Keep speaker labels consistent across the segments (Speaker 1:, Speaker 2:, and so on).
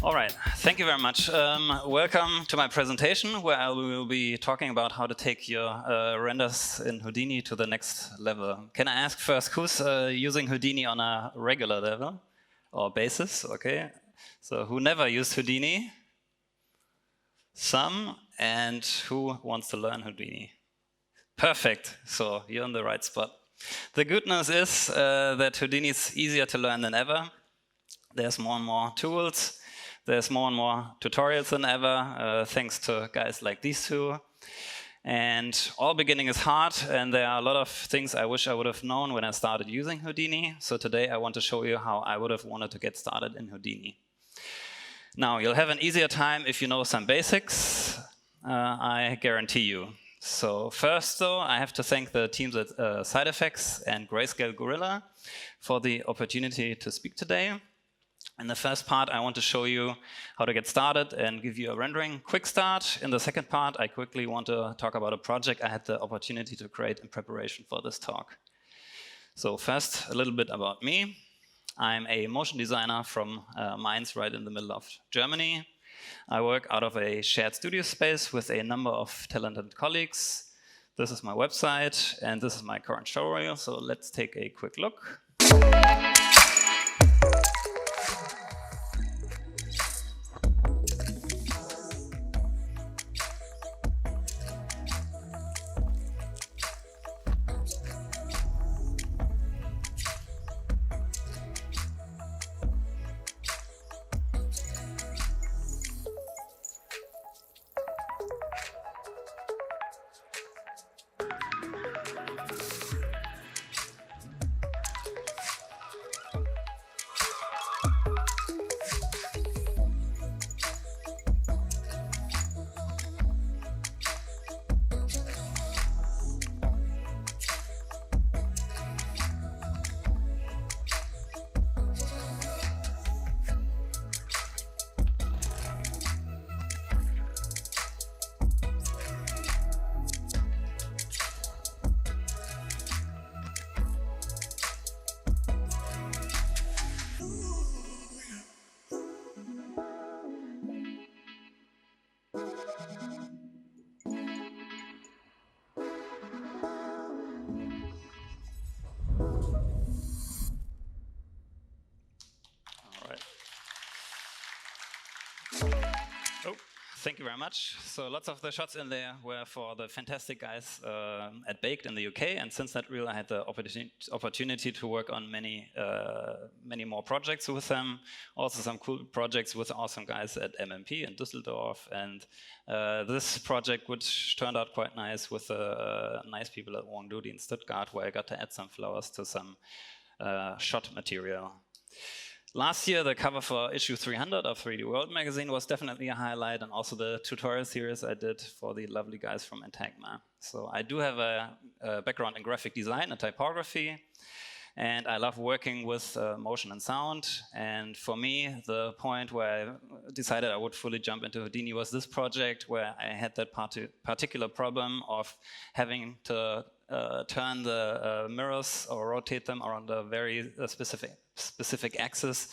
Speaker 1: All right, thank you very much. Welcome to my presentation, where I will be talking about how to take your renders in Houdini to the next level. Can I ask first, who's using Houdini on a regular level or basis? Okay, so who never used Houdini? Some. And who wants to learn Houdini? Perfect, so you're in the right spot. The good news is that Houdini is easier to learn than ever. There's more and more tools. There's more and more tutorials than ever, thanks to guys like these two. And all beginning is hard, and there are a lot of things I wish I would have known when I started using Houdini. So today I want to show you how I would have wanted to get started in Houdini. Now, you'll have an easier time if you know some basics, I guarantee you. So first, though, I have to thank the teams at Side Effects and Grayscale Gorilla for the opportunity to speak today. In the first part, I want to show you how to get started and give you a rendering quick start. In the second part, I quickly want to talk about a project I had the opportunity to create in preparation for this talk. So first, a little bit about me. I'm a motion designer from Mainz, right in the middle of Germany. I work out of a shared studio space with a number of talented colleagues. This is my website, and this is my current show reel. So let's take a quick look. Thank you very much. So lots of the shots in there were for the fantastic guys at Baked in the UK, and since that reel I had the opportunity to work on many more projects with them. Also some cool projects with awesome guys at MMP in Düsseldorf, and this project which turned out quite nice with nice people at Wong Doody in Stuttgart, where I got to add some flowers to some shot material. Last year, the cover for issue 300 of 3D World magazine was definitely a highlight, and also the tutorial series I did for the lovely guys from Entagma. So I do have a background in graphic design and typography, and I love working with motion and sound. And for me, the point where I decided I would fully jump into Houdini was this project, where I had that particular problem of having to turn the mirrors or rotate them around a very specific axis,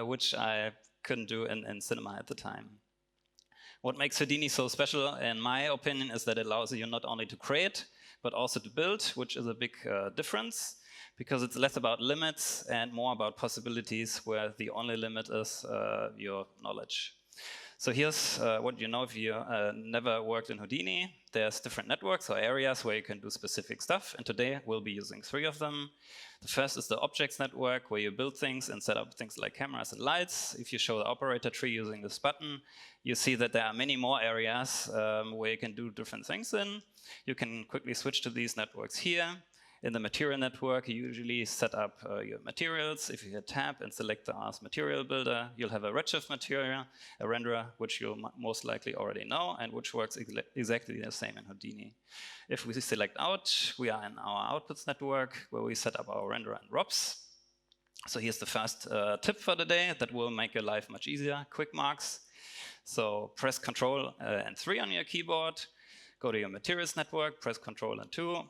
Speaker 1: which I couldn't do in cinema at the time. What makes Houdini so special, in my opinion, is that it allows you not only to create, but also to build, which is a big difference, because it's less about limits and more about possibilities, where the only limit is your knowledge. So here's what you know if you never worked in Houdini. There's different networks or areas where you can do specific stuff, and today we'll be using 3 of them. The first is the objects network, where you build things and set up things like cameras and lights. If you show the operator tree using this button, you see that there are many more areas where you can do different things in. You can quickly switch to these networks here. In the material network, you usually set up your materials. If you hit tab and select the Ars Material Builder, you'll have a Redshift material, a renderer, which you'll most likely already know, and which works exactly the same in Houdini. If we select out, we are in our outputs network, where we set up our renderer and ROPs. So here's the first tip for the day that will make your life much easier, quick marks. So press Ctrl and 3 on your keyboard, go to your materials network, press Ctrl and 2,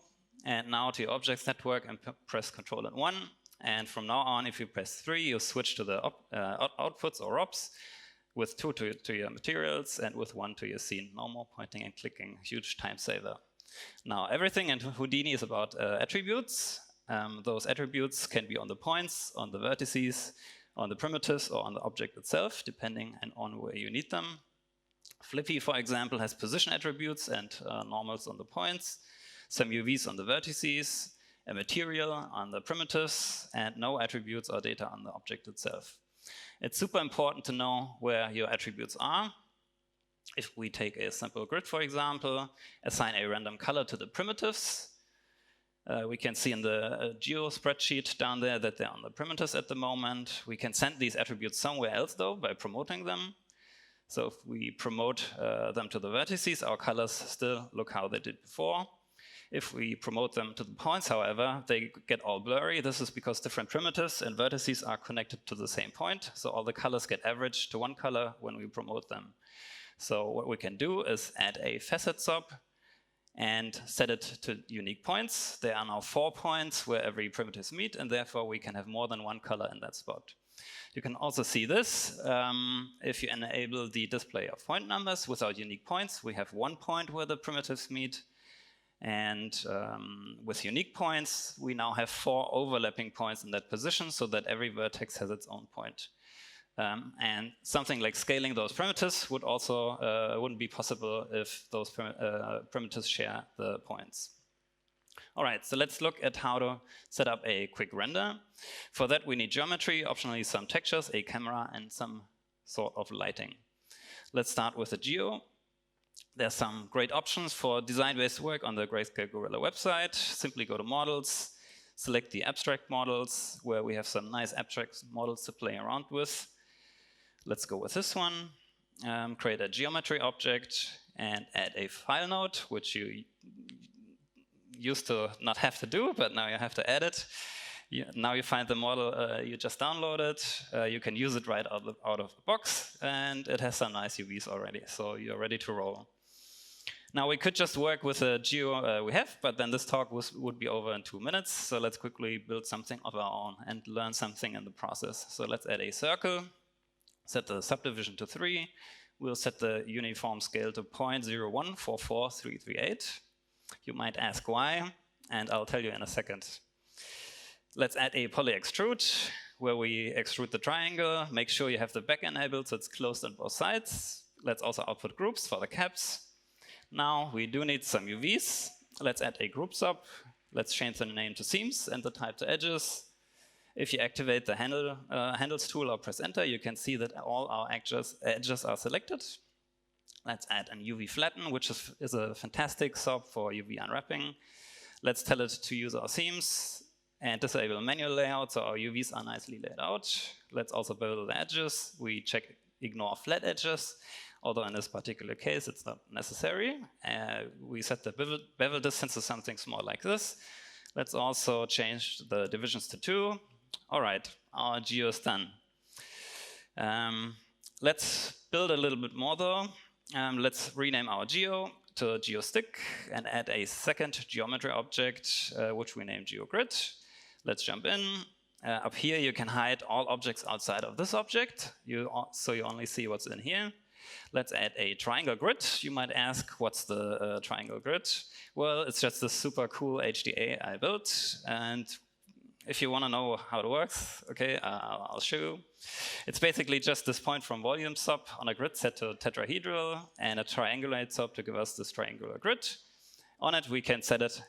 Speaker 1: and now to your objects network and press Ctrl and 1. And from now on, if you press 3, you switch to the outputs or ROPs. with 2 to your materials, and with 1 to your scene. No more pointing and clicking, huge time saver. Now, everything in Houdini is about attributes. Those attributes can be on the points, on the vertices, on the primitives, or on the object itself, depending on where you need them. Flippy, for example, has position attributes and normals on the points, some UVs on the vertices, a material on the primitives, and no attributes or data on the object itself. It's super important to know where your attributes are. If we take a simple grid, for example, assign a random color to the primitives, we can see in the geo spreadsheet down there that they're on the primitives at the moment. We can send these attributes somewhere else, though, by promoting them. So if we promote them to the vertices, our colors still look how they did before. If we promote them to the points, however, they get all blurry. This is because different primitives and vertices are connected to the same point. So all the colors get averaged to one color when we promote them. So what we can do is add a facet sub and set it to unique points. There are now 4 points where every primitives meet, and therefore we can have more than one color in that spot. You can also see this if you enable the display of point numbers without unique points. We have 1 point where the primitives meet. And with unique points, we now have 4 overlapping points in that position so that every vertex has its own point. And something like scaling those primitives would also wouldn't be possible if those primitives share the points. All right, so let's look at how to set up a quick render. For that, we need geometry, optionally some textures, a camera, and some sort of lighting. Let's start with the geo. There's some great options for design-based work on the Grayscale Gorilla website. Simply go to models, select the abstract models, where we have some nice abstract models to play around with. Let's go with this one. Create a geometry object and add a file node, which you used to not have to do, but now you have to add it. Now you find the model you just downloaded. You can use it right out of the box, and it has some nice UVs already, so you're ready to roll. Now we could just work with the geo we have, but then this talk would be over in 2 minutes, so let's quickly build something of our own and learn something in the process. So let's add a circle, set the subdivision to 3, we'll set the uniform scale to 0.0144338. You might ask why, and I'll tell you in a second. Let's add a poly extrude, where we extrude the triangle, make sure you have the back enabled so it's closed on both sides. Let's also output groups for the caps. Now we do need some UVs. Let's add a group sub. Let's change the name to seams and the type to edges. If you activate the handles tool or press enter, you can see that all our edges are selected. Let's add an UV flatten, which is a fantastic sub for UV unwrapping. Let's tell it to use our seams and disable manual layout so our UVs are nicely laid out. Let's also bevel the edges. We check ignore flat edges, although in this particular case it's not necessary. We set the bevel distance to something small like this. Let's also change the divisions to 2. All right, our geo is done. Let's build a little bit more though. Let's rename our geo to geostick and add a second geometry object, which we name geogrid. Let's jump in. Up here you can hide all objects outside of this object, so you only see what's in here. Let's add a triangle grid. You might ask, what's the triangle grid? Well, it's just this super cool HDA I built, and if you want to know how it works, okay, I'll show you. It's basically just this point from volume sub on a grid set to tetrahedral and a triangulate sub to give us this triangular grid. On it, we can set it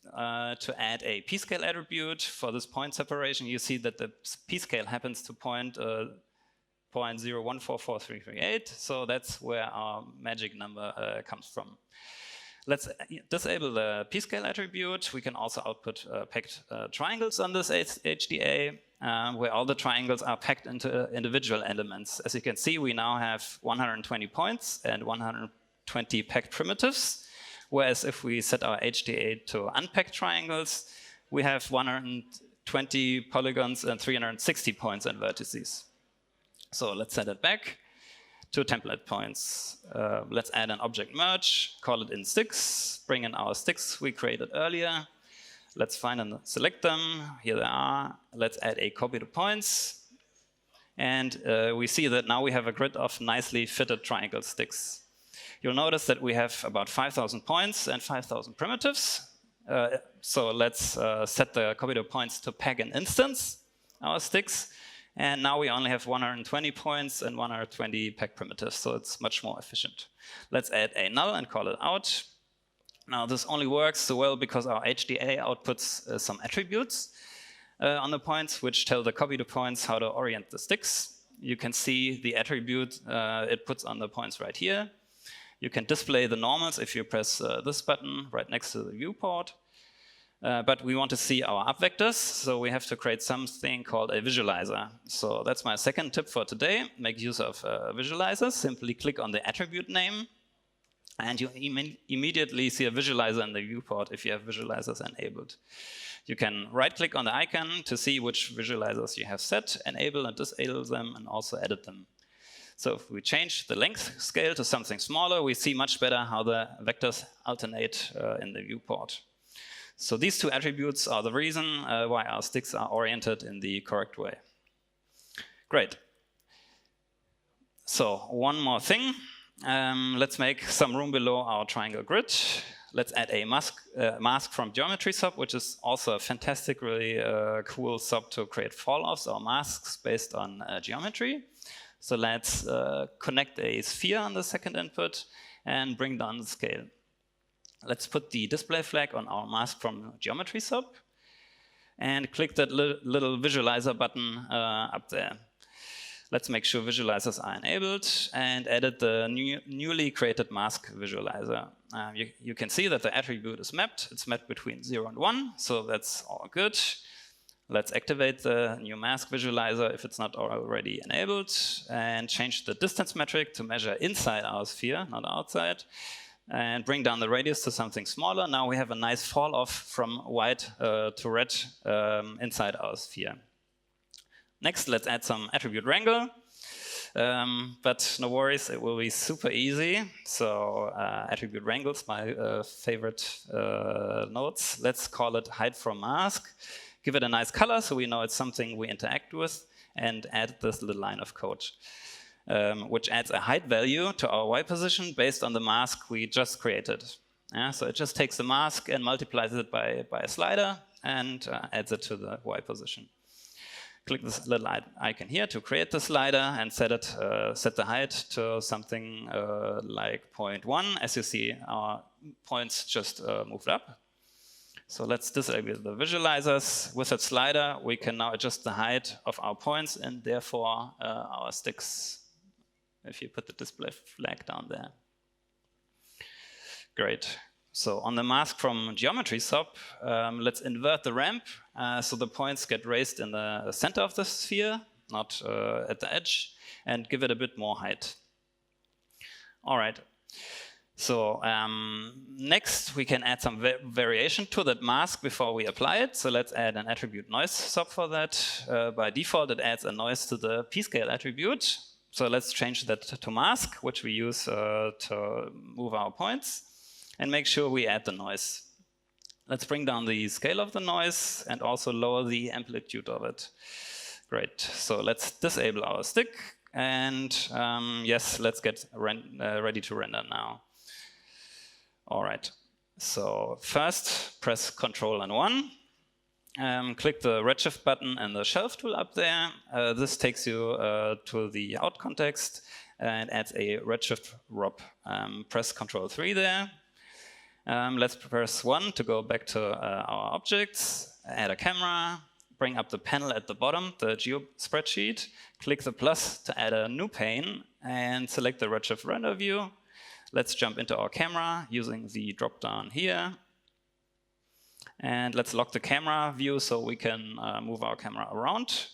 Speaker 1: to add a p-scale attribute. For this point separation, you see that the p-scale happens to 0.0144338, so that's where our magic number comes from. Let's disable the p-scale attribute. We can also output packed triangles on this HDA, where all the triangles are packed into individual elements. As you can see, we now have 120 points and 120 packed primitives, whereas if we set our HDA to unpacked triangles, we have 120 polygons and 360 points and vertices. So let's set it back to template points. Let's add an object merge, call it in sticks, bring in our sticks we created earlier. Let's find and select them. Here they are. Let's add a copy to points. And we see that now we have a grid of nicely fitted triangle sticks. You'll notice that we have about 5,000 points and 5,000 primitives. So let's set the copy points to peg an instance, our sticks. And now we only have 120 points and 120 peg primitives, so it's much more efficient. Let's add a null and call it out. Now this only works so well because our HDA outputs some attributes on the points, which tell the copy points how to orient the sticks. You can see the attribute it puts on the points right here. You can display the normals if you press this button right next to the viewport. But we want to see our up vectors, so we have to create something called a visualizer. So that's my second tip for today. Make use of visualizers. Simply click on the attribute name, and you immediately see a visualizer in the viewport if you have visualizers enabled. You can right-click on the icon to see which visualizers you have set, enable and disable them, and also edit them. So if we change the length scale to something smaller, we see much better how the vectors alternate in the viewport. So these two attributes are the reason why our sticks are oriented in the correct way. Great. So one more thing. Let's make some room below our triangle grid. Let's add a mask from geometry sub, which is also a fantastic, really cool sub to create fall-offs or masks based on geometry. So let's connect a sphere on the second input and bring down the scale. Let's put the display flag on our mask from geometry sub and click that little visualizer button up there. Let's make sure visualizers are enabled and edit the newly created mask visualizer. You can see that the attribute is mapped. It's mapped between 0 and 1, so that's all good. Let's activate the new mask visualizer if it's not already enabled and change the distance metric to measure inside our sphere, not outside. And bring down the radius to something smaller. Now we have a nice fall off from white to red inside our sphere. Next, let's add some attribute wrangle. But no worries, it will be super easy. So attribute wrangles, my favorite nodes. Let's call it hide from mask. Give it a nice color so we know it's something we interact with, and add this little line of code. Which adds a height value to our Y position based on the mask we just created. So it just takes the mask and multiplies it by a slider and adds it to the Y position. Click this little icon here to create the slider and set the height to something like 0.1. As you see, our points just moved up. So let's disable the visualizers. With that slider, we can now adjust the height of our points and therefore our sticks, if you put the display flag down there. Great. So on the mask from geometry sub, let's invert the ramp so the points get raised in the center of the sphere, not at the edge, and give it a bit more height. All right. So next we can add some variation to that mask before we apply it. So let's add an attribute noise sub for that. By default, it adds a noise to the p-scale attribute. So let's change that to mask, which we use to move our points, and make sure we add the noise. Let's bring down the scale of the noise and also lower the amplitude of it. Great. So let's disable our stick, and yes, let's get ready to render now. All right. So first, press Ctrl and 1. Click the redshift button and the shelf tool up there. This takes you to the out context and adds a redshift ROP. Press Ctrl 3 there. Let's press 1 to go back to our objects, add a camera, bring up the panel at the bottom, the geo spreadsheet, click the plus to add a new pane, and select the redshift render view. Let's jump into our camera using the drop down here. And let's lock the camera view so we can move our camera around.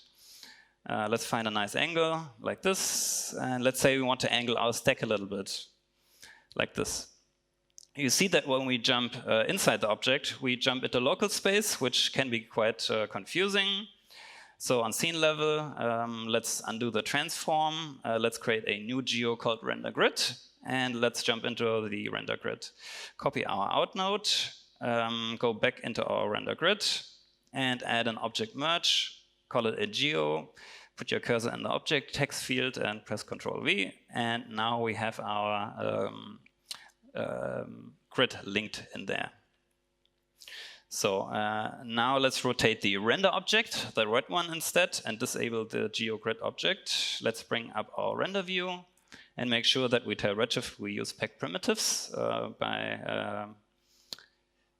Speaker 1: Let's find a nice angle like this. And let's say we want to angle our stack a little bit like this. You see that when we jump inside the object, we jump into local space, which can be quite confusing. So on scene level, let's undo the transform. Let's create a new geo called render grid. And let's jump into the render grid. Copy our out node. Go back into our render grid and add an object merge, call it a geo, Put your cursor in the object text field and press Ctrl V, and now we have our grid linked in there. So now let's rotate the render object, the red one instead, and disable the GeoGrid object. Let's bring up our render view and make sure that we tell Redshift we use packed primitives by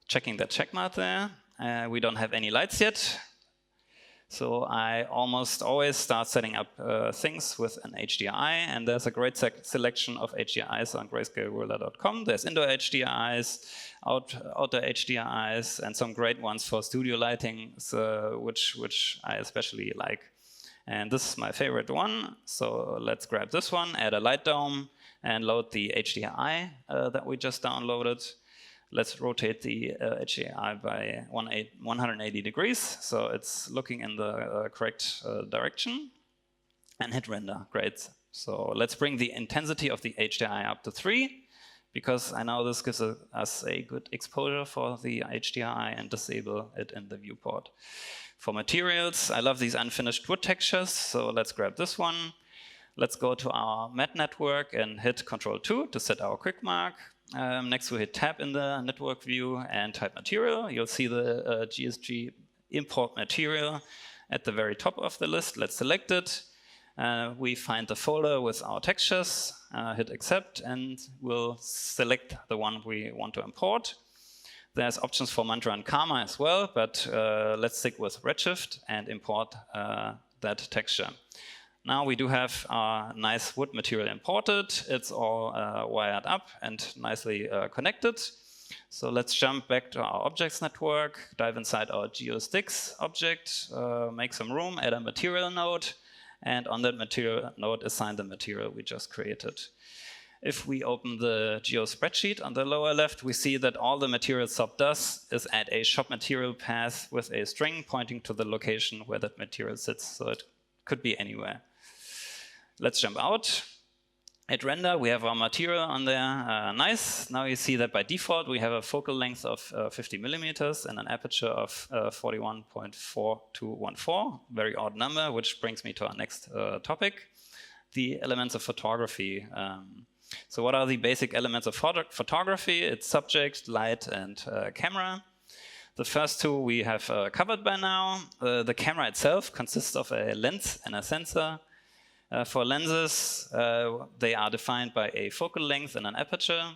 Speaker 1: checking that checkmark there. We don't have any lights yet. So I almost always start setting up things with an HDRI, and there's a great selection of HDRIs on grayscaleruler.com. There's indoor HDRIs, outdoor HDRIs, and some great ones for studio lighting, which I especially like. And this is my favorite one. So let's grab this one, add a light dome, and load the HDRI that we just downloaded. Let's rotate the HDRI by 180 degrees, so it's looking in the correct direction, and hit render. Great. So let's bring the intensity of the HDRI up to 3, because I know this gives us a good exposure for the HDRI, and disable it in the viewport. For materials, I love these unfinished wood textures, so let's grab this one. Let's go to our matte network and hit Ctrl+2 to set our quick mark. Next we hit tab in the network view and type material. You'll see the GSG import material at the very top of the list. Let's select it. We find the folder with our textures, hit accept, and we'll select the one we want to import. There's options for Mantra and Karma as well, but let's stick with Redshift and import that texture. Now we do have our nice wood material imported. It's all wired up and nicely connected. So let's jump back to our objects network, dive inside our geosticks object, make some room, add a material node, and on that material node assign the material we just created. If we open the geo spreadsheet on the lower left, we see that all the material sub does is add a shop material path with a string pointing to the location where that material sits. So it could be anywhere. Let's jump out. At render, we have our material on there. Nice. Now you see that by default, we have a focal length of 50 millimeters and an aperture of 41.4214. Very odd number, which brings me to our next topic, the elements of photography. So what are the basic elements of photography? It's subject, light, and camera. The first two we have covered by now. The camera itself consists of a lens and a sensor. For lenses, they are defined by a focal length and an aperture.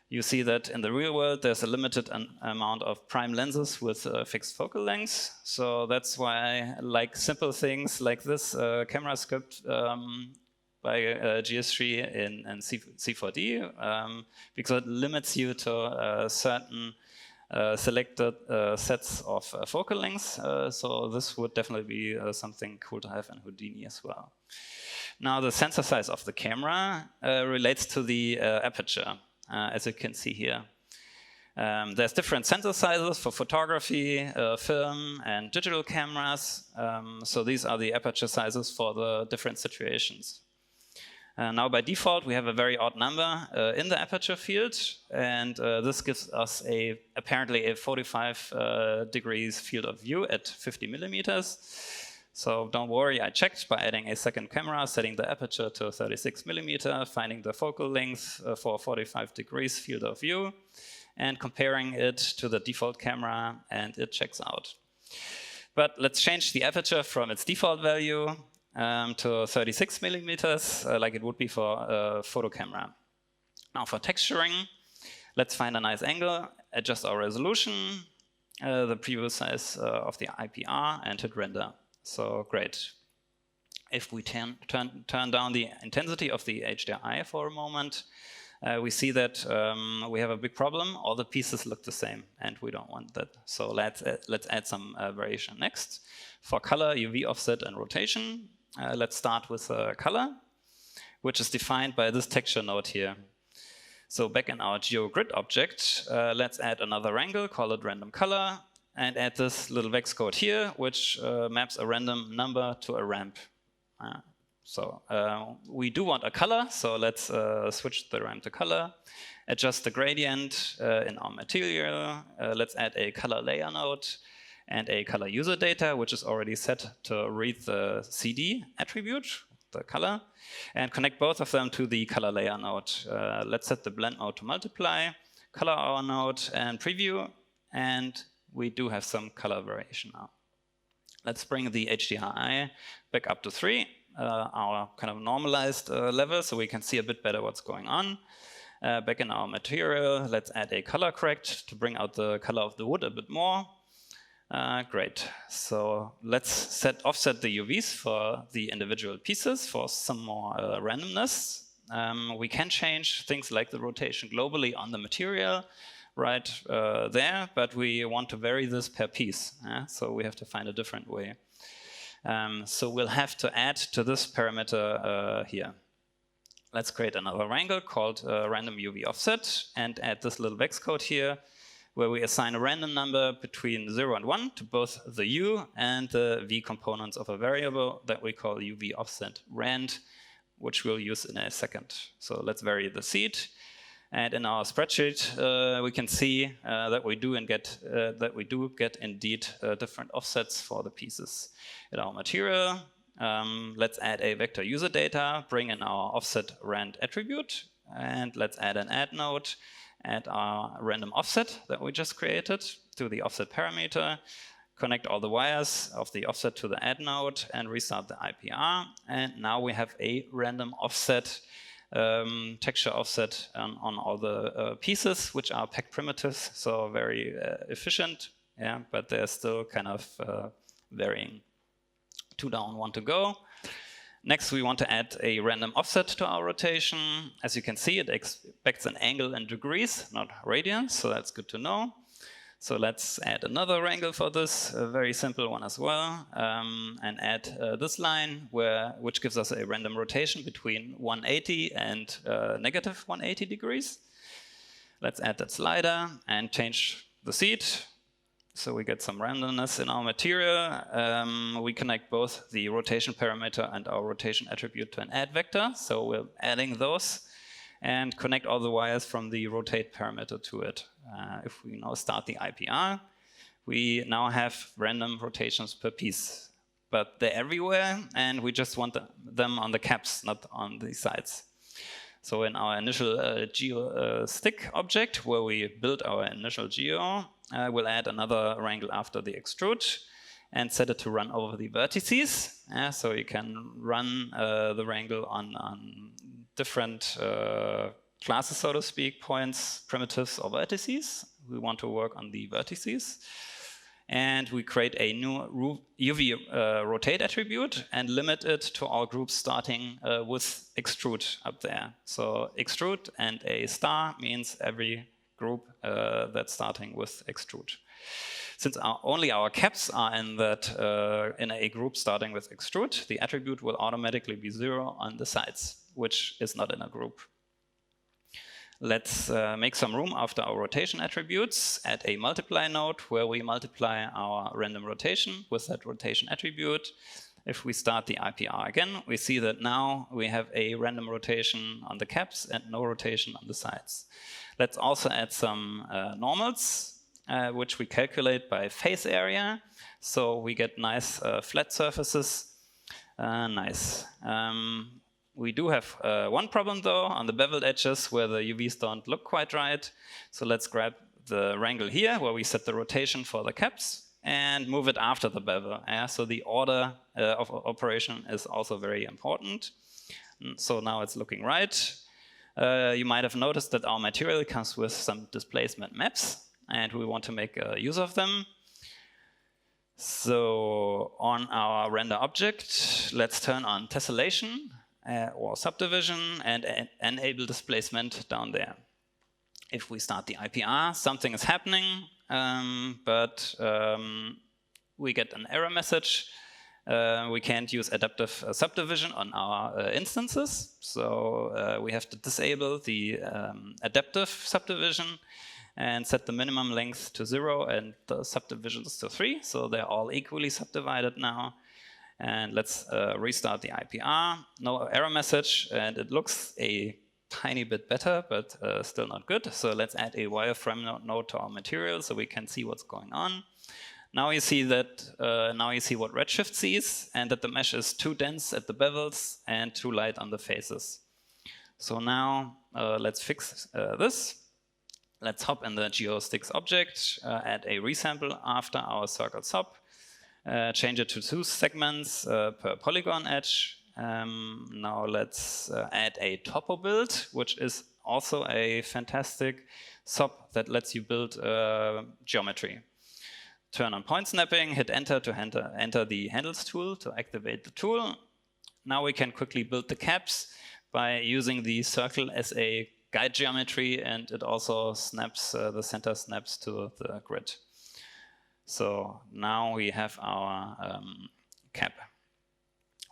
Speaker 1: You see that in the real world, there's a limited amount of prime lenses with fixed focal lengths. So that's why I like simple things like this camera script by GS3 and C4D, because it limits you to certain selected sets of focal lengths. So this would definitely be something cool to have in Houdini as well. Now the sensor size of the camera relates to the aperture, as you can see here. There's different sensor sizes for photography, film, and digital cameras. So these are the aperture sizes for the different situations. Now by default, we have a very odd number in the aperture field, and this gives us apparently a 45 degrees field of view at 50 millimeters. So don't worry, I checked by adding a second camera, setting the aperture to 36 millimeter, finding the focal length for 45 degrees field of view, and comparing it to the default camera, and it checks out. But let's change the aperture from its default value to 36 millimeters, like it would be for a photo camera. Now for texturing, let's find a nice angle, adjust our resolution, the preview size of the IPR, and hit render. So great. If we turn down the intensity of the HDRI for a moment, we see that we have a big problem. All the pieces look the same, and we don't want that. So let's add some variation next. For color, UV offset and rotation, let's start with color, which is defined by this texture node here. So back in our GeoGrid object, let's add another wrangle, call it random color, and add this little vex code here, which maps a random number to a ramp. So we do want a color, so let's switch the ramp to color, adjust the gradient in our material, let's add a color layer node, and a color user data, which is already set to read the CD attribute, the color, and connect both of them to the color layer node. Let's set the blend mode to multiply, color our node, and preview, and we do have some color variation now. Let's bring the HDRI back up to 3, our kind of normalized level, so we can see a bit better what's going on. Back in our material, let's add a color correct to bring out the color of the wood a bit more. Great. So let's offset the UVs for the individual pieces for some more randomness. We can change things like the rotation globally on the material right there, but we want to vary this per piece. So we have to find a different way. So we'll have to add to this parameter here. Let's create another wrangle called random UV offset and add this little vex code here where we assign a random number between 0 and 1 to both the U and the V components of a variable that we call UV offset rand, which we'll use in a second. So let's vary the seed. And in our spreadsheet, we can see that we do get indeed different offsets for the pieces. In our material, let's add a vector user data, bring in our offset rand attribute, and let's add an add node, add our random offset that we just created to the offset parameter, connect all the wires of the offset to the add node, and restart the IPR. And now we have a random offset, texture offset on all the pieces, which are packed primitives, so very efficient, yeah, but they're still kind of varying. 2 down, 1 to go. Next, we want to add a random offset to our rotation. As you can see, it expects an angle in degrees, not radians, so that's good to know. So let's add another wrangle for this, a very simple one as well, and add this line, which gives us a random rotation between 180 and negative 180 degrees. Let's add that slider and change the seed. So we get some randomness in our material. We connect both the rotation parameter and our rotation attribute to an add vector. So we're adding those and connect all the wires from the rotate parameter to it. If we now start the IPR, we now have random rotations per piece. But they're everywhere, and we just want them on the caps, not on the sides. So in our initial geo stick object, where we build our initial geo, we'll add another wrangle after the extrude and set it to run over the vertices. So you can run the wrangle on different classes, so to speak, points, primitives, or vertices. We want to work on the vertices. And we create a new UV rotate attribute and limit it to all groups starting with extrude up there. So extrude and a star means every group that's starting with extrude. Since only our caps are in a group starting with extrude, the attribute will automatically be 0 on the sides, which is not in a group. Let's make some room after our rotation attributes, add a multiply node where we multiply our random rotation with that rotation attribute. If we start the IPR again, we see that now we have a random rotation on the caps and no rotation on the sides. Let's also add some normals, which we calculate by face area. So we get nice flat surfaces. Nice. We do have one problem though on the beveled edges where the UVs don't look quite right. So let's grab the wrangle here where we set the rotation for the caps and move it after the bevel. So the order of operation is also very important. So now it's looking right. You might have noticed that our material comes with some displacement maps and we want to make use of them. So on our render object, let's turn on tessellation or subdivision and enable displacement down there. If we start the IPR, something is happening, but we get an error message. We can't use adaptive subdivision on our instances, so we have to disable the adaptive subdivision and set the minimum length to 0 and the subdivisions to 3, so they're all equally subdivided now. And let's restart the IPR. No error message, and it looks a tiny bit better, but still not good. So let's add a wireframe node to our material so we can see what's going on. Now you see that what Redshift sees, and that the mesh is too dense at the bevels and too light on the faces. So now let's fix this. Let's hop in the geosticks object, add a resample after our circle hop, change it to 2 segments per polygon edge. Now let's add a topo build, which is also a fantastic SOP that lets you build geometry. Turn on point snapping, hit enter to enter the handles tool to activate the tool. Now we can quickly build the caps by using the circle as a guide geometry, and it also snaps, the center snaps to the grid. So now we have our cap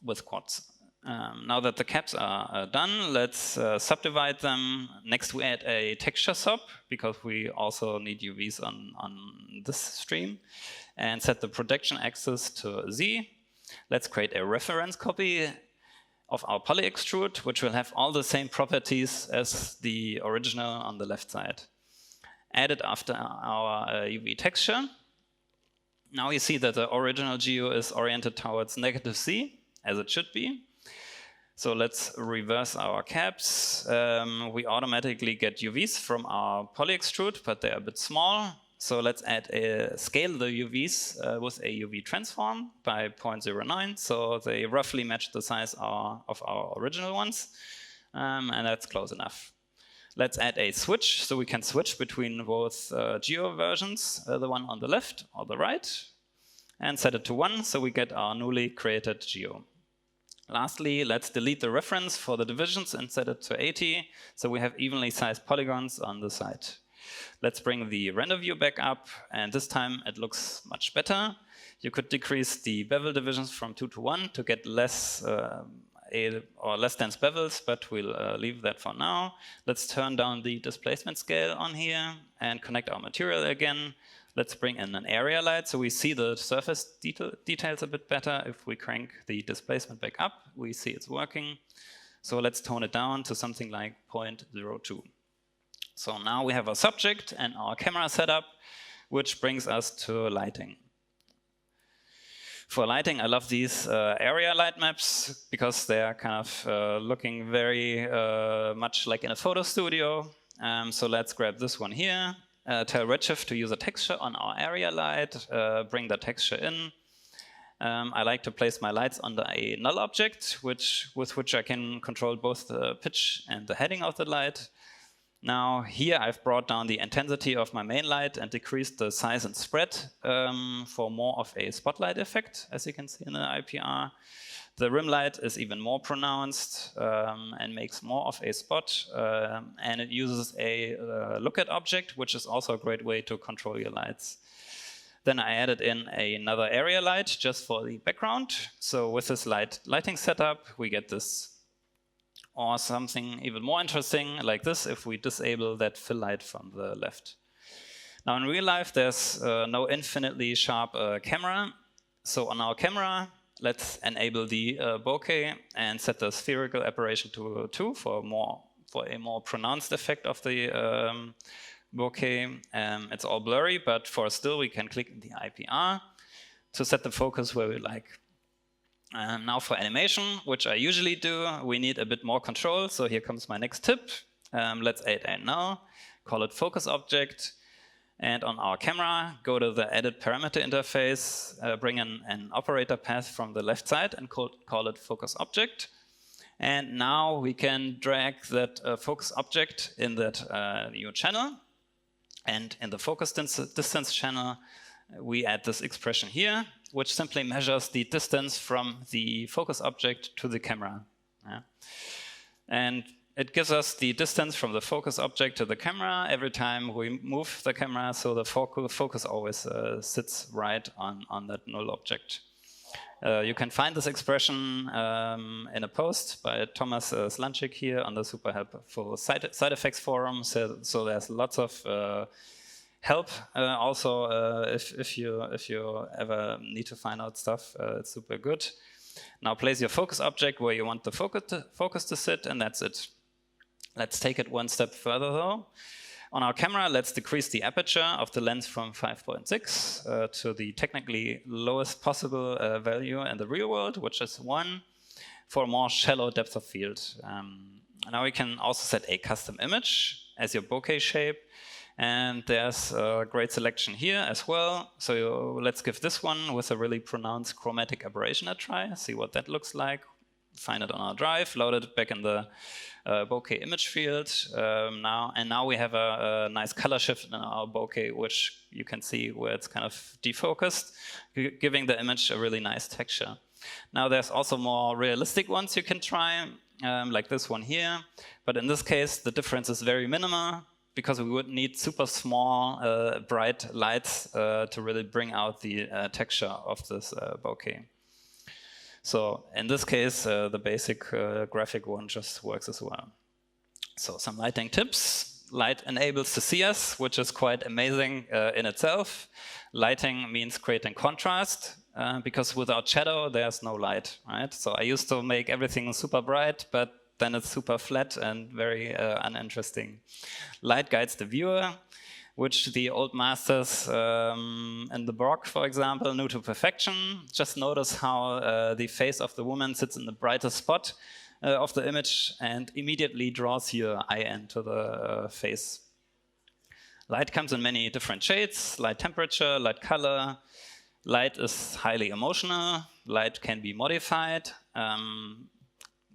Speaker 1: with quads. Now that the caps are done, let's subdivide them. Next we add a texture SOP, because we also need UVs on this stream, and set the projection axis to Z. Let's create a reference copy of our poly extrude, which will have all the same properties as the original on the left side. Add it after our UV texture. Now you see that the original geo is oriented towards -Z, as it should be. So let's reverse our caps. We automatically get UVs from our poly extrude, but they're a bit small. So let's scale the UVs with a UV transform by 0.09. So they roughly match the size of our original ones. And that's close enough. Let's add a switch, so we can switch between both geo versions, the one on the left or the right, and set it to 1, so we get our newly created geo. Lastly, let's delete the reference for the divisions and set it to 80, so we have evenly sized polygons on the side. Let's bring the render view back up, and this time it looks much better. You could decrease the bevel divisions from 2 to 1 to get less dense bevels, but we'll leave that for now. Let's turn down the displacement scale on here and connect our material again. Let's bring in an area light so we see the surface details a bit better. If we crank the displacement back up, we see it's working. So let's tone it down to something like 0.02. So now we have our subject and our camera setup, which brings us to lighting. For lighting, I love these area light maps because they are kind of looking very much like in a photo studio. So let's grab this one here. Tell Redshift to use a texture on our area light, bring the texture in. I like to place my lights under a null object, with which I can control both the pitch and the heading of the light. Now here I've brought down the intensity of my main light and decreased the size and spread for more of a spotlight effect, as you can see in the IPR. The rim light is even more pronounced and makes more of a spot, and it uses a lookat object, which is also a great way to control your lights. Then I added in another area light just for the background. So with this lighting setup, we get this, or something even more interesting like this if we disable that fill light from the left. Now in real life, there's no infinitely sharp camera. So on our camera, let's enable the bokeh and set the spherical aberration to 2 for a more pronounced effect of the bokeh. It's all blurry, but for still we can click the IPR to set the focus where we like. Now for animation, which I usually do, we need a bit more control. So here comes my next tip. Let's add a null, call it focus object. And on our camera, go to the edit parameter interface, bring in an operator path from the left side and call it focus object. And now we can drag that focus object in that new channel. And in the focus distance channel, we add this expression here, which simply measures the distance from the focus object to the camera. Yeah. And it gives us the distance from the focus object to the camera every time we move the camera, so the focus always sits right on that null object. You can find this expression in a post by Thomas Slanchik here on the super helpful side effects forum. So there's lots of help. Also, if you ever need to find out stuff, it's super good. Now place your focus object where you want the focus to sit, and that's it. Let's take it one step further though. On our camera, let's decrease the aperture of the lens from 5.6 to the technically lowest possible value in the real world, which is 1, for a more shallow depth of field. Now we can also set a custom image as your bokeh shape, and there's a great selection here as well. So let's give this one with a really pronounced chromatic aberration a try, see what that looks like. Find it on our drive, load it back in the bokeh image field. Now we have a nice color shift in our bokeh, which you can see where it's kind of defocused, giving the image a really nice texture. Now there's also more realistic ones you can try, like this one here. But in this case, the difference is very minimal because we would need super small, bright lights to really bring out the texture of this bokeh. So in this case, the basic graphic one just works as well. So some lighting tips. Light enables to see us, which is quite amazing in itself. Lighting means creating contrast, because without shadow, there's no light, right? So I used to make everything super bright, but then it's super flat and very uninteresting. Light guides the viewer, which the old masters in the Baroque, for example, knew to perfection. Just notice how the face of the woman sits in the brightest spot of the image and immediately draws your eye into the face. Light comes in many different shades: light temperature, light color. Light is highly emotional. Light can be modified.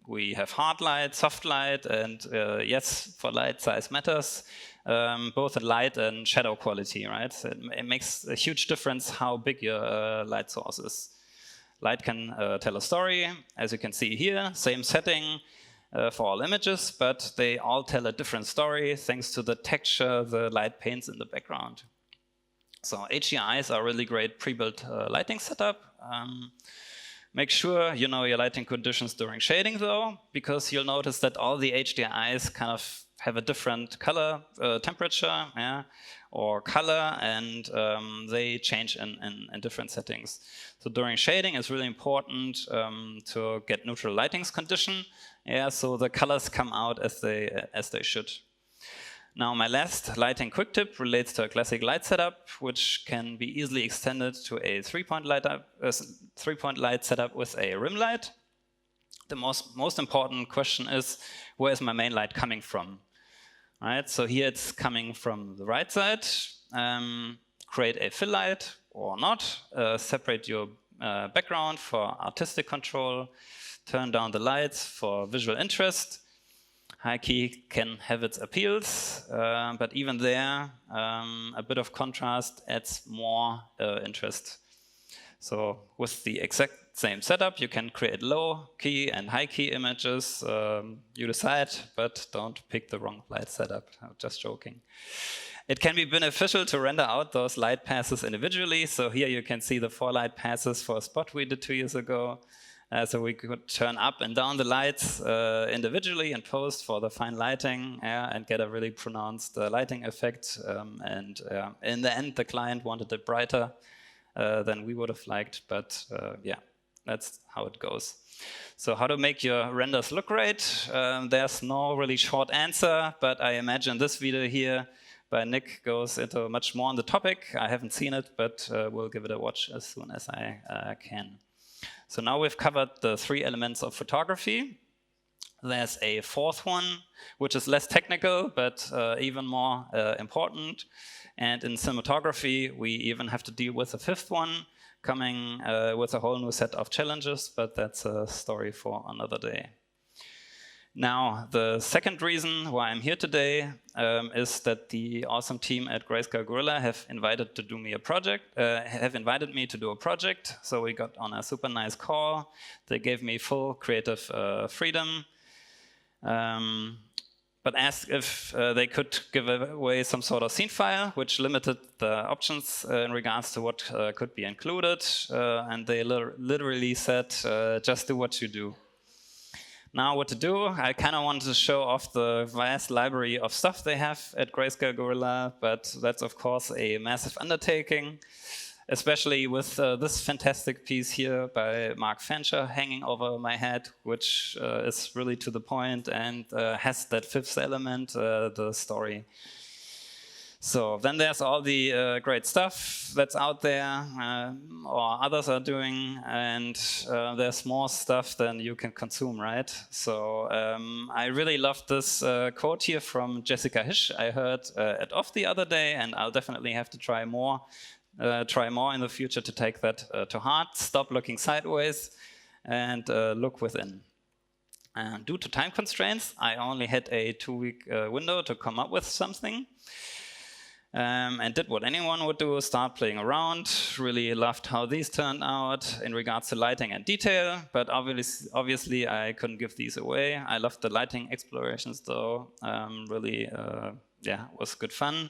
Speaker 1: We have hard light, soft light, and yes, for light, size matters. Both in light and shadow quality, right? So it makes a huge difference how big your light source is. Light can tell a story, as you can see here, same setting for all images, but they all tell a different story thanks to the texture the light paints in the background. So HDRIs are a really great pre-built lighting setup. Make sure you know your lighting conditions during shading though, because you'll notice that all the HDRIs kind of have a different color, temperature, yeah, or color, and they change in different settings. So during shading, it's really important to get neutral lighting's condition, yeah, so the colors come out as they should. Now my last lighting quick tip relates to a classic light setup, which can be easily extended to a three-point light setup with a rim light. The most important question is, where is my main light coming from? Right, so here it's coming from the right side. Create a fill light or not. Separate your background for artistic control. Turn down the lights for visual interest. High key can have its appeals, but even there, a bit of contrast adds more interest. So with the exact same setup, you can create low key and high key images. You decide, but don't pick the wrong light setup. I'm just joking. It can be beneficial to render out those light passes individually. So here you can see the 4 light passes for a spot we did 2 years ago. So we could turn up and down the lights individually in post for the fine lighting and get a really pronounced lighting effect. In the end, the client wanted it brighter than we would have liked, but yeah, that's how it goes. So how to make your renders look great? There's no really short answer, but I imagine this video here by Nick goes into much more on the topic. I haven't seen it, but we'll give it a watch as soon as I can. So now we've covered the 3 elements of photography. There's a 4th one, which is less technical, but even more important. And in cinematography, we even have to deal with a 5th one, coming with a whole new set of challenges, but that's a story for another day. Now, the second reason why I'm here today is that the awesome team at Grayscale Gorilla have invited me to do a project. So we got on a super nice call. They gave me full creative freedom, but asked if they could give away some sort of scene file, which limited the options in regards to what could be included. And they literally said, just do what you do. Now what to do? I kind of wanted to show off the vast library of stuff they have at Grayscale Gorilla, but that's of course a massive undertaking, especially with this fantastic piece here by Mark Fancher hanging over my head, which is really to the point and has that 5th element, the story. So then there's all the great stuff that's out there or others are doing, and there's more stuff than you can consume, right? So I really loved this quote here from Jessica Hisch I heard at OFF the other day, and I'll definitely have to try more in the future to take that to heart. Stop looking sideways and look within. Due to time constraints, I only had a 2-week window to come up with something. And did what anyone would do, start playing around. Really loved how these turned out in regards to lighting and detail, but obviously I couldn't give these away. I loved the lighting explorations though, really, yeah, was good fun.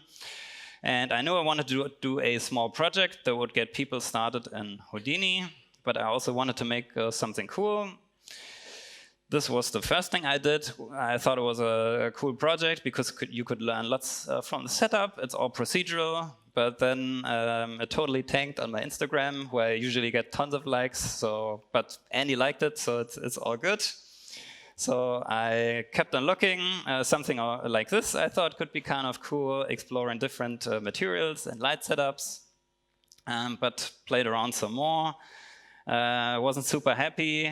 Speaker 1: And I knew I wanted to do a small project that would get people started in Houdini, but I also wanted to make something cool. This was the first thing I did. I thought it was a cool project because you could learn lots from the setup. It's all procedural, but then it totally tanked on my Instagram, where I usually get tons of likes. So, but Andy liked it, so it's all good. So I kept on looking. Something like this I thought could be kind of cool, exploring different materials and light setups, but played around some more. Wasn't super happy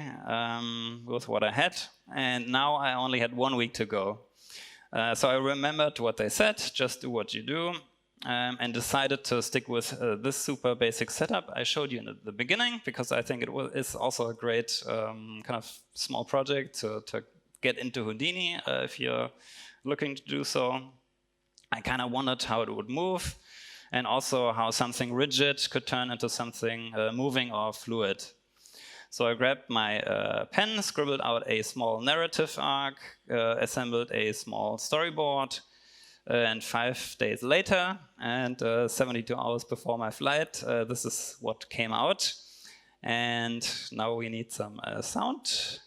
Speaker 1: with what I had, and now I only had 1 week to go. So I remembered what they said, just do what you do, and decided to stick with this super basic setup I showed you in the beginning, because I think it's also a great kind of small project to get into Houdini if you're looking to do so. I kind of wondered how it would move, and also how something rigid could turn into something moving or fluid. So I grabbed my pen, scribbled out a small narrative arc, assembled a small storyboard, and 5 days later, and 72 hours before my flight, this is what came out. And now we need some sound.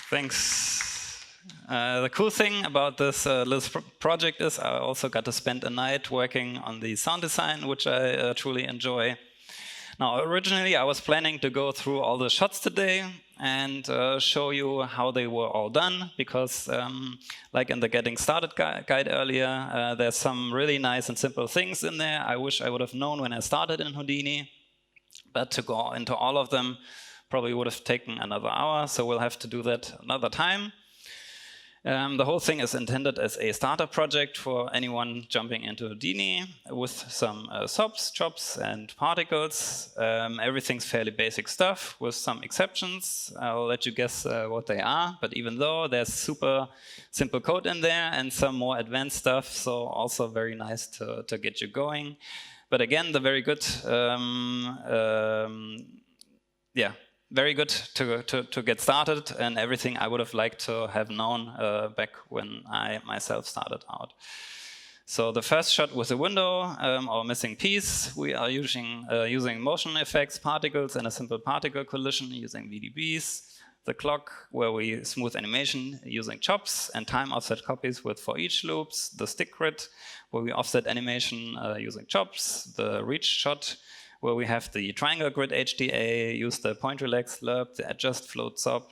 Speaker 1: Thanks. The cool thing about this little project is I also got to spend a night working on the sound design, which I truly enjoy. Now, originally I was planning to go through all the shots today and show you how they were all done, because like in the Getting Started guide earlier, there's some really nice and simple things in there I wish I would have known when I started in Houdini, but to go into all of them probably would have taken another hour, so we'll have to do that another time. The whole thing is intended as a starter project for anyone jumping into Houdini with some sobs, chops, and particles. Everything's fairly basic stuff with some exceptions. I'll let you guess what they are, but even though there's super simple code in there and some more advanced stuff, so also very nice to get you going. But again, the very good, very good to get started, and everything I would have liked to have known back when I myself started out. So the first shot with the window, our missing piece, we are using motion effects, particles, and a simple particle collision using VDBs. The clock, where we smooth animation using chops, and time offset copies with for each loops. The stick grid, where we offset animation using chops. The reach shot, where we have the triangle grid HDA, use the point relax lerp, the adjust float sob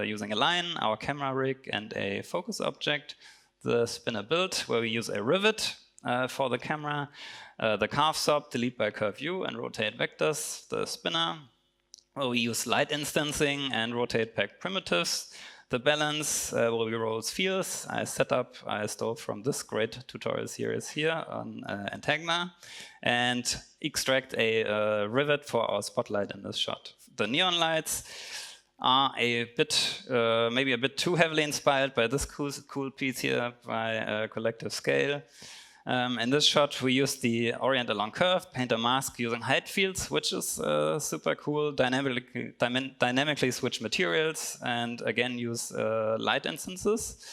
Speaker 1: using a line, our camera rig, and a focus object. The spinner build, where we use a rivet for the camera. The carve sob, delete by curve view and rotate vectors. The spinner, where we use light instancing and rotate back primitives. The balance will be roll spheres. I stole from this great tutorial series here on Entagma, and extract a rivet for our spotlight in this shot. The neon lights are a bit, maybe a bit too heavily inspired by this cool piece here by Collective Scale. In this shot, we use the orient along curve, paint a mask using height fields, which is super cool, dynamically switch materials, and again use light instances.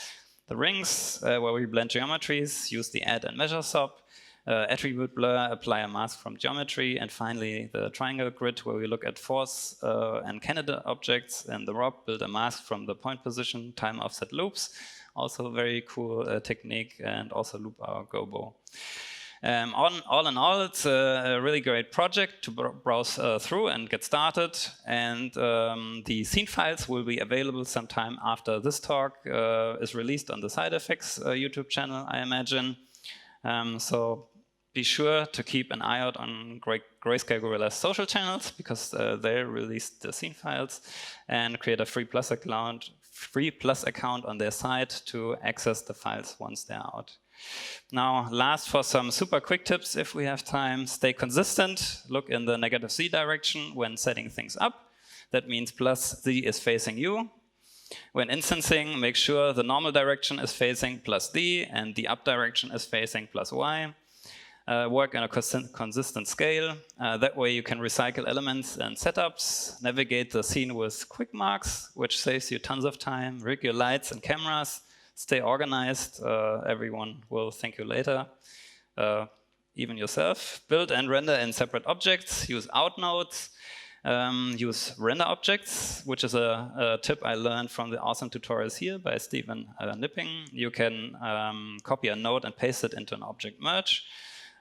Speaker 1: The rings, where we blend geometries, use the add and measure SOP, attribute blur, apply a mask from geometry, and finally the triangle grid, where we look at force and candidate objects, and the ROP, build a mask from the point position, time offset loops. Also a very cool technique, and also loop our gobo. All in all, it's a really great project to browse through and get started. And the scene files will be available sometime after this talk is released on the Side Effects YouTube channel, I imagine. So be sure to keep an eye out on Grayscale Gorilla's social channels, because they released the scene files, and create a free plus account on their site to access the files once they're out. Now, last, for some super quick tips, if we have time, stay consistent. Look in the -z direction when setting things up. That means +z is facing you. When instancing, make sure the normal direction is facing +d and the up direction is facing +y. Work in a consistent scale. That way you can recycle elements and setups, navigate the scene with quick marks, which saves you tons of time, rig your lights and cameras, stay organized. Everyone will thank you later, even yourself. Build and render in separate objects, use out nodes, use render objects, which is a tip I learned from the awesome tutorials here by Stephen Nipping. You can copy a node and paste it into an object merge.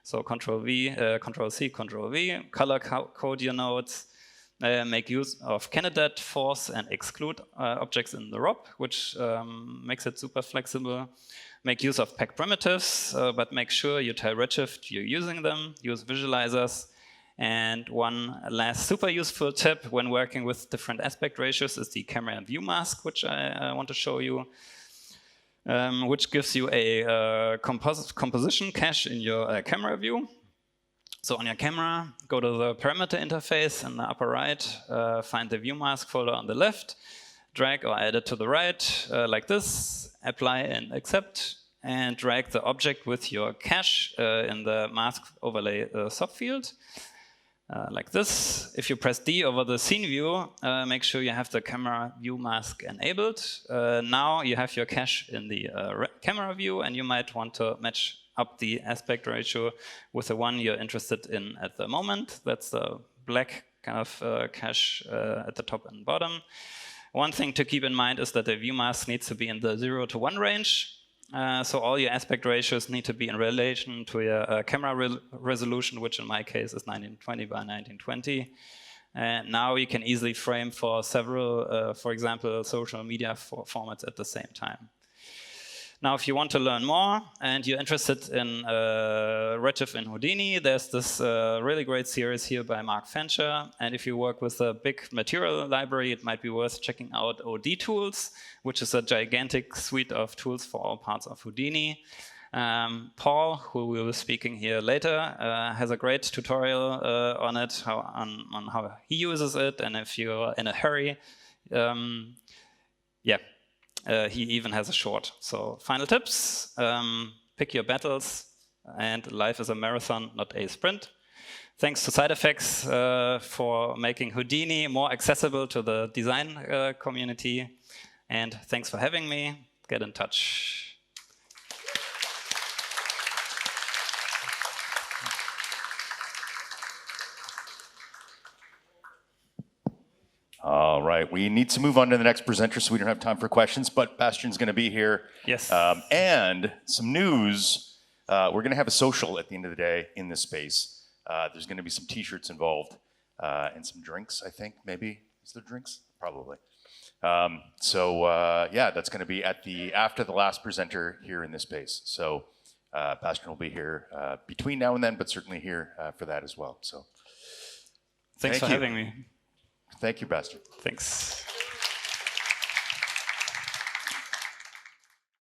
Speaker 1: So Control-V, Control-C, Control-V, color code your nodes, make use of candidate, force, and exclude objects in the ROP, which makes it super flexible. Make use of pack primitives, but make sure you tell Redshift you're using them. Use visualizers. And one last super useful tip when working with different aspect ratios is the camera and view mask, which I want to show you. Which gives you a composition cache in your camera view. So on your camera, go to the parameter interface in the upper right, find the view mask folder on the left, drag or add it to the right, like this, apply and accept, and drag the object with your cache in the mask overlay subfield. Like this. If you press D over the scene view, make sure you have the camera view mask enabled. Now you have your cache in the camera view, and you might want to match up the aspect ratio with the one you're interested in at the moment. That's the black kind of cache at the top and bottom. One thing to keep in mind is that the view mask needs to be in the 0 to 1 range. So all your aspect ratios need to be in relation to your camera resolution, which in my case is 1920 by 1920. And now you can easily frame for several, for example, social media formats at the same time. Now, if you want to learn more and you're interested in Redshift and Houdini, there's this really great series here by Mark Fancher. And if you work with a big material library, it might be worth checking out OD Tools, which is a gigantic suite of tools for all parts of Houdini. Paul, who will be speaking here later, has a great tutorial on it, on how he uses it. And if you're in a hurry, he even has a short. So final tips, pick your battles, and life is a marathon, not a sprint. Thanks to Side Effects for making Houdini more accessible to the design community. And thanks for having me. Get in touch.
Speaker 2: All right, we need to move on to the next presenter, so we don't have time for questions, but Bastian's going to be here.
Speaker 1: Yes.
Speaker 2: And some news, we're going to have a social at the end of the day in this space. There's going to be some t-shirts involved and some drinks, I think, maybe. Is there drinks? Probably. Yeah, that's going to be after the last presenter here in this space. So Bastian will be here between now and then, but certainly here for that as well. So
Speaker 1: thanks for having me.
Speaker 2: Thank you, Bastian.
Speaker 1: Thanks.